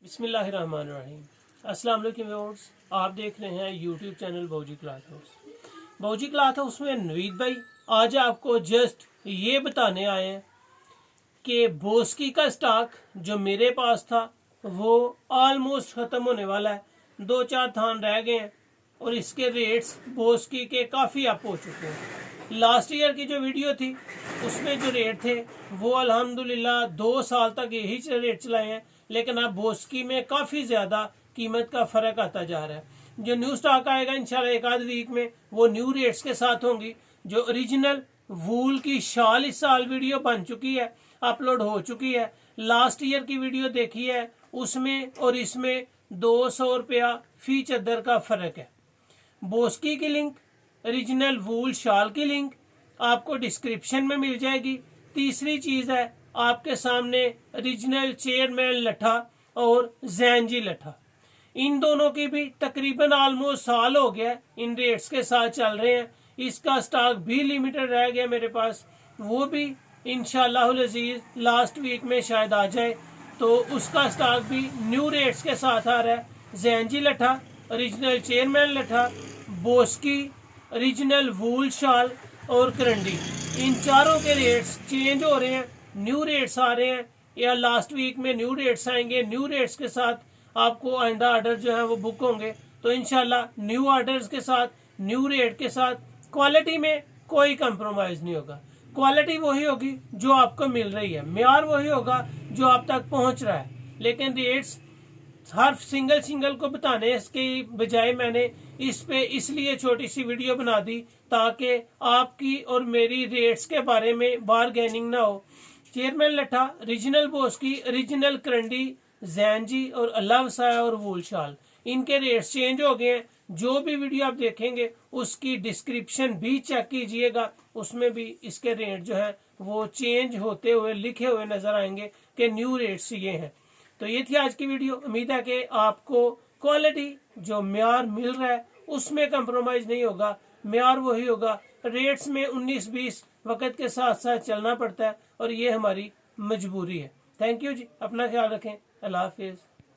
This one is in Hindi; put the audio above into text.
बिस्मिल्लाहिर्रहमानिर्रहीम। अस्सलाम वालेकुम व्यूअर्स, आप देख रहे हैं YouTube channel Bauji cloth house. Bauji cloth house में नवीद भाई आज आपको जस्ट ये बताने आए हैं कि बोस्की का स्टॉक जो मेरे पास था वो ऑलमोस्ट ख़त्म होने वाला है। 2-4 थान रह गए हैं और इसके रेट्स बोस्की के काफ़ी अप हो चुके हैं। लास्ट ईयर की जो वीडियो थी उसमें जो रेट थे वो अल्हम्दुलिल्लाह 2 साल तक यही रेट चलाए हैं, लेकिन अब बोस्की में काफ़ी ज़्यादा कीमत का फ़र्क आता जा रहा है। जो न्यू स्टॉक आएगा इंशाल्लाह एक आध वीक में वो न्यू रेट्स के साथ होंगी। जो ओरिजिनल वूल की शाल इस साल वीडियो बन चुकी है, अपलोड हो चुकी है। लास्ट ईयर की वीडियो देखी है, उसमें और इसमें 200 रुपया फी चद्दर का फ़र्क है। बोस्की की लिंक, ओरिजिनल वूल शाल की लिंक आपको डिस्क्रिप्शन में मिल जाएगी। तीसरी चीज़ है आपके सामने ओरिजिनल चेयरमैन लट्ठा और जैनजी लट्ठा, इन दोनों की भी तकरीबन ऑलमोस्ट साल हो गया इन रेट्स के साथ चल रहे हैं। इसका स्टॉक भी लिमिटेड रह गया मेरे पास, वो भी इंशाअल्लाह अज़ीज़ लास्ट वीक में शायद आ जाए, तो उसका स्टॉक भी न्यू रेट्स के साथ आ रहा है। जैनजी लट्ठा, ओरिजिनल चेयरमैन लट्ठा, बोस्की, ओरिजिनल वूल शाल और करंडी, इन चारों के रेट्स चेंज हो रहे हैं, न्यू रेट्स आ रहे हैं या लास्ट वीक में न्यू रेट्स आएंगे। न्यू रेट्स के साथ आपको आइंदा ऑर्डर जो है वो बुक होंगे, तो इंशाल्लाह न्यू ऑर्डर्स के साथ न्यू रेट के साथ क्वालिटी में कोई कंप्रोमाइज नहीं होगा। क्वालिटी वही होगी जो आपको मिल रही है, म्यार वही होगा जो आप तक पहुंच रहा है, लेकिन रेट्स हर सिंगल को बताने के बजाय मैंने इस पे इसलिए छोटी सी वीडियो बना दी ताकि आपकी और मेरी रेट्स के बारे में बारगेनिंग ना हो। चेयरमैन लट्ठा, ओरिजिनल बोस्की, ओरिजिनल करंडी, जैनजी और अल्लाह वसाया और वूल शाल, इनके रेट्स चेंज हो गए हैं। जो भी वीडियो आप देखेंगे उसकी डिस्क्रिप्शन भी चेक कीजिएगा, उसमें भी इसके रेट जो है वो चेंज होते हुए लिखे हुए नजर आएंगे कि न्यू रेट्स ये हैं। तो ये थी आज की वीडियो। उम्मीद है कि आपको क्वालिटी जो म्यार मिल रहा है उसमें कंप्रोमाइज नहीं होगा, म्यार वही होगा। रेट्स में 19-20 वक्त के साथ साथ चलना पड़ता है और ये हमारी मजबूरी है। थैंक यू जी, अपना ख्याल रखें। अल्लाह हाफिज।